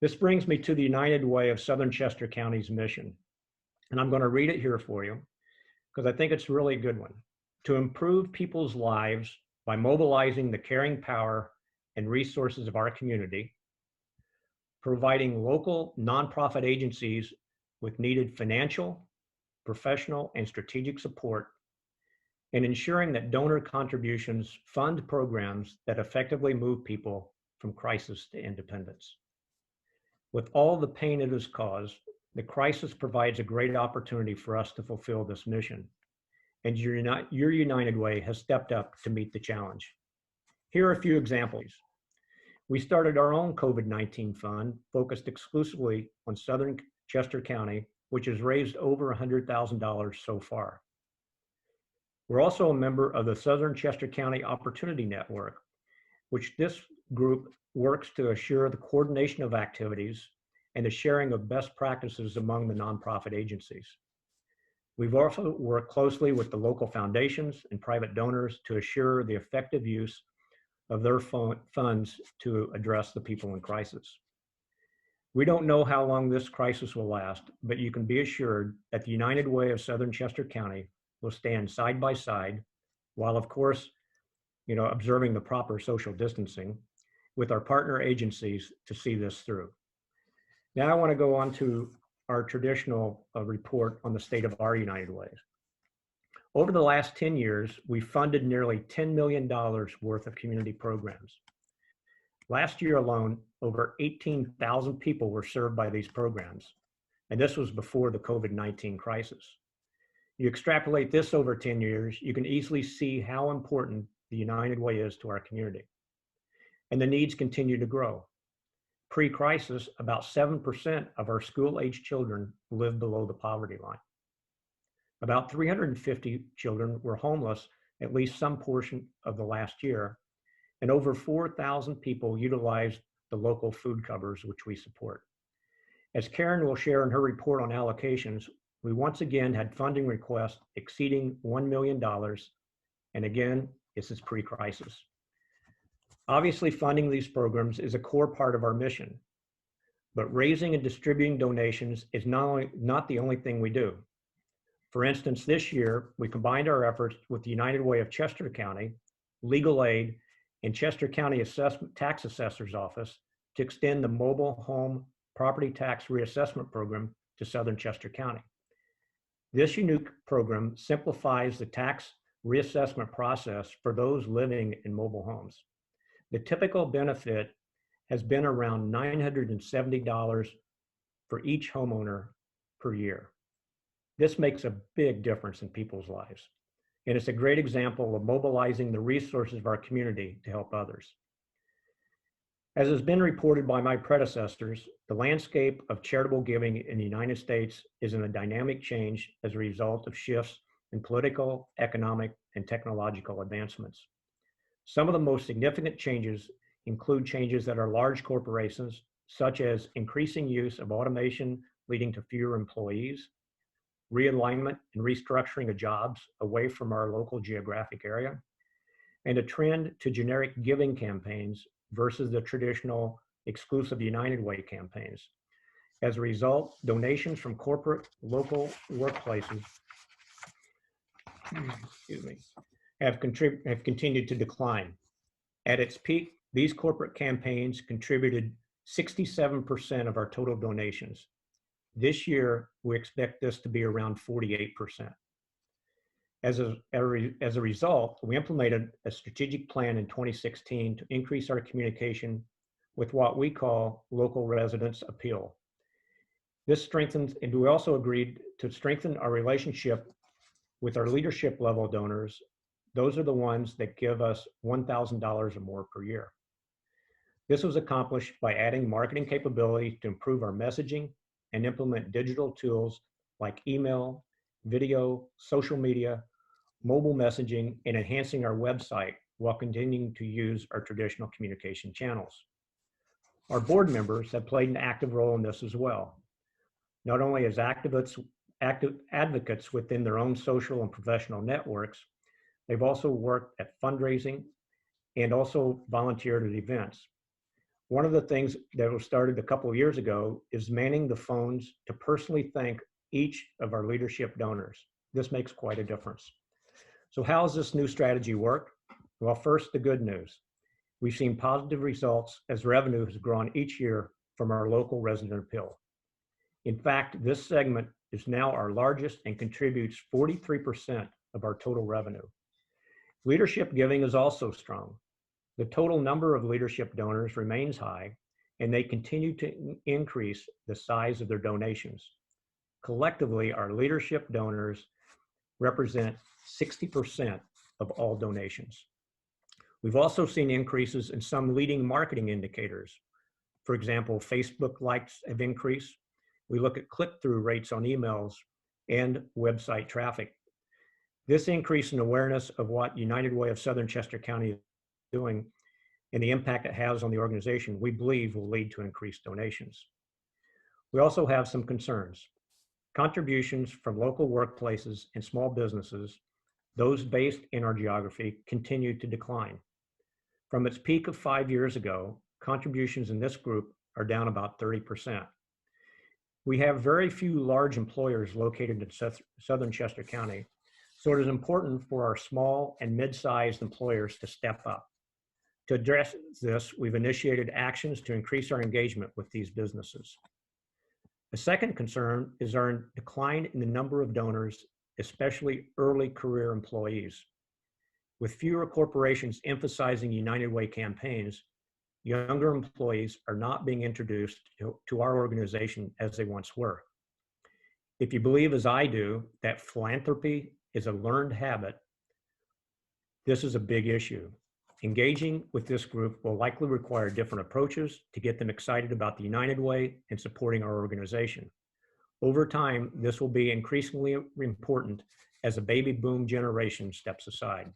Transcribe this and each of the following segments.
This brings me to the United Way of Southern Chester County's mission. And I'm going to read it here for you because I think it's really a good one. To improve people's lives by mobilizing the caring power and resources of our community, providing local nonprofit agencies with needed financial, professional, and strategic support, and ensuring that donor contributions fund programs that effectively move people from crisis to independence. With all the pain it has caused, the crisis provides a great opportunity for us to fulfill this mission, and your United Way has stepped up to meet the challenge. Here are a few examples. We started our own COVID-19 fund focused exclusively on Southern Chester County, which has raised over $100,000 so far. We're also a member of the Southern Chester County Opportunity Network, which this group works to assure the coordination of activities and the sharing of best practices among the nonprofit agencies. We've also worked closely with the local foundations and private donors to assure the effective use of their funds to address the people in crisis. We don't know how long this crisis will last, but you can be assured that the United Way of Southern Chester County will stand side by side, while of course, observing the proper social distancing, with our partner agencies to see this through. Now I want to go on to our traditional report on the state of our United Ways. Over the last 10 years, we funded nearly $10 million worth of community programs. Last year alone, over 18,000 people were served by these programs, and this was before the COVID-19 crisis. You extrapolate this over 10 years, you can easily see how important the United Way is to our community. And the needs continue to grow. Pre-crisis, about 7% of our school-aged children lived below the poverty line. About 350 children were homeless at least some portion of the last year, and over 4,000 people utilized the local food covers, which we support. As Karen will share in her report on allocations, we once again had funding requests exceeding $1 million, and again, this is pre-crisis. Obviously, funding these programs is a core part of our mission, but raising and distributing donations is not the only thing we do. For instance, this year, we combined our efforts with the United Way of Chester County, Legal Aid, and Chester County Tax Assessor's Office to extend the mobile home property tax reassessment program to Southern Chester County. This unique program simplifies the tax reassessment process for those living in mobile homes. The typical benefit has been around $970 for each homeowner per year. This makes a big difference in people's lives, and it's a great example of mobilizing the resources of our community to help others. As has been reported by my predecessors, the landscape of charitable giving in the United States is in a dynamic change as a result of shifts in political, economic, and technological advancements. Some of the most significant changes include changes that are large corporations, such as increasing use of automation leading to fewer employees, realignment and restructuring of jobs away from our local geographic area, and a trend to generic giving campaigns versus the traditional exclusive United Way campaigns. As a result, donations from corporate local workplaces have continued to decline. At its peak, these corporate campaigns contributed 67% of our total donations. This year, we expect this to be around 48%. As a result, we implemented a strategic plan in 2016 to increase our communication with what we call local residents appeal. This strengthens, and we also agreed to strengthen our relationship with our leadership level donors. Those are the ones that give us $1,000 or more per year. This was accomplished by adding marketing capability to improve our messaging and implement digital tools like email, video, social media, mobile messaging, and enhancing our website while continuing to use our traditional communication channels. Our board members have played an active role in this as well, not only as active advocates within their own social and professional networks, they've also worked at fundraising and also volunteered at events. One of the things that was started a couple of years ago is manning the phones to personally thank each of our leadership donors. This makes quite a difference. So how has this new strategy worked? Well, first, the good news. We've seen positive results as revenue has grown each year from our local resident appeal. In fact, this segment is now our largest and contributes 43% of our total revenue. Leadership giving is also strong. The total number of leadership donors remains high, and they continue to increase the size of their donations. Collectively, our leadership donors represent 60% of all donations. We've also seen increases in some leading marketing indicators. For example, Facebook likes have increased. We look at click-through rates on emails and website traffic. This increase in awareness of what United Way of Southern Chester County is doing and the impact it has on the organization, we believe will lead to increased donations. We also have some concerns. Contributions from local workplaces and small businesses, those based in our geography, continue to decline. From its peak of 5 years ago, contributions in this group are down about 30%. We have very few large employers located in Southern Chester County, so it is important for our small and mid-sized employers to step up. To address this, we've initiated actions to increase our engagement with these businesses. A second concern is our decline in the number of donors, especially early career employees. With fewer corporations emphasizing United Way campaigns, younger employees are not being introduced to our organization as they once were. If you believe, as I do, that philanthropy is a learned habit, this is a big issue. Engaging with this group will likely require different approaches to get them excited about the United Way and supporting our organization. Over time, this will be increasingly important as a baby boom generation steps aside.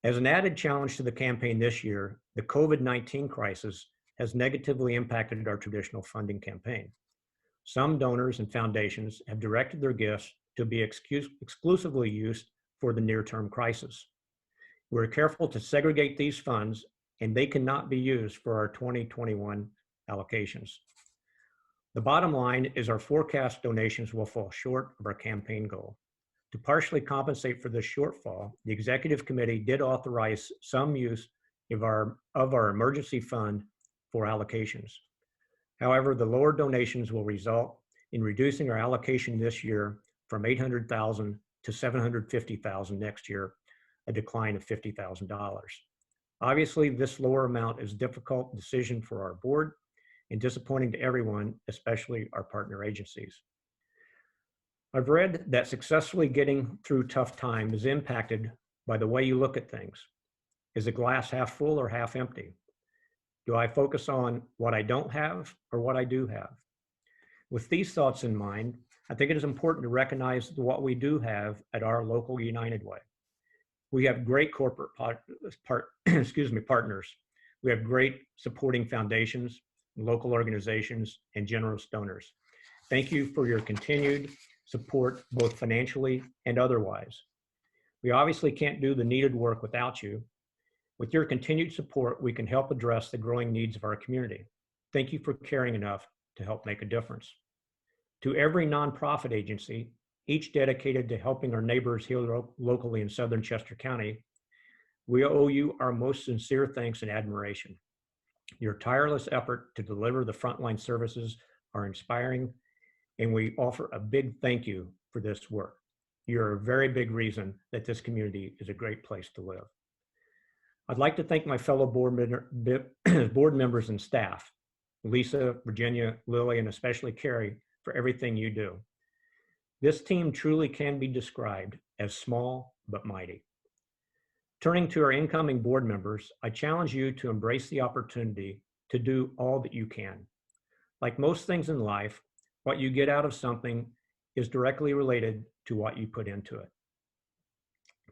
As an added challenge to the campaign this year, the COVID-19 crisis has negatively impacted our traditional funding campaign. Some donors and foundations have directed their gifts to be exclusively used for the near-term crisis. We're careful to segregate these funds, and they cannot be used for our 2021 allocations. The bottom line is our forecast donations will fall short of our campaign goal. To partially compensate for this shortfall, the executive committee did authorize some use of our emergency fund for allocations. However, the lower donations will result in reducing our allocation this year from $800,000 to $750,000 next year, a decline of $50,000. Obviously, this lower amount is a difficult decision for our board and disappointing to everyone, especially our partner agencies. I've read that successfully getting through tough time is impacted by the way you look at things. Is the glass half full or half empty? Do I focus on what I don't have or what I do have? With these thoughts in mind, I think it is important to recognize what we do have at our local United Way. We have great corporate partners. We have great supporting foundations, local organizations, and generous donors. Thank you for your continued support, both financially and otherwise. We obviously can't do the needed work without you. With your continued support, we can help address the growing needs of our community. Thank you for caring enough to help make a difference. To every nonprofit agency, each dedicated to helping our neighbors here locally in Southern Chester County, we owe you our most sincere thanks and admiration. Your tireless effort to deliver the frontline services are inspiring, and we offer a big thank you for this work. You're a very big reason that this community is a great place to live. I'd like to thank my fellow board members and staff, Lisa, Virginia, Lily, and especially Carrie, for everything you do. This team truly can be described as small but mighty. Turning to our incoming board members, I challenge you to embrace the opportunity to do all that you can. Like most things in life, what you get out of something is directly related to what you put into it.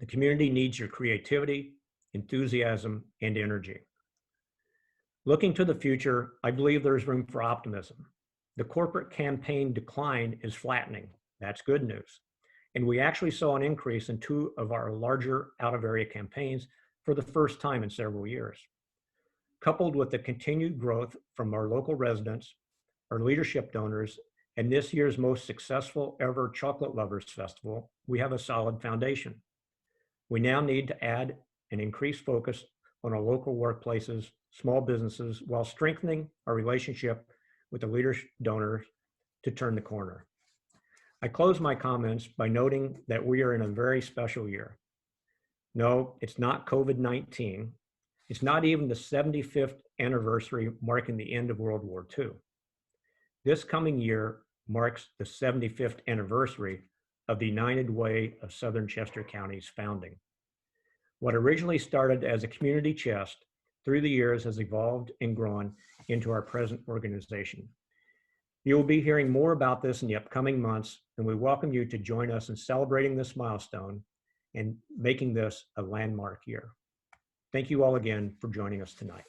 The community needs your creativity, enthusiasm, and energy. Looking to the future, I believe there's room for optimism. The corporate campaign decline is flattening. That's good news. And we actually saw an increase in 2 of our larger out-of-area campaigns for the first time in several years. Coupled with the continued growth from our local residents, our leadership donors, and this year's most successful ever Chocolate Lovers Festival, we have a solid foundation. We now need to add an increased focus on our local workplaces, small businesses, while strengthening our relationship with the leadership donors to turn the corner. I close my comments by noting that we are in a very special year. No, it's not COVID-19. It's not even the 75th anniversary marking the end of World War II. This coming year marks the 75th anniversary of the United Way of Southern Chester County's founding. What originally started as a community chest through the years has evolved and grown into our present organization. You will be hearing more about this in the upcoming months, and we welcome you to join us in celebrating this milestone and making this a landmark year. Thank you all again for joining us tonight.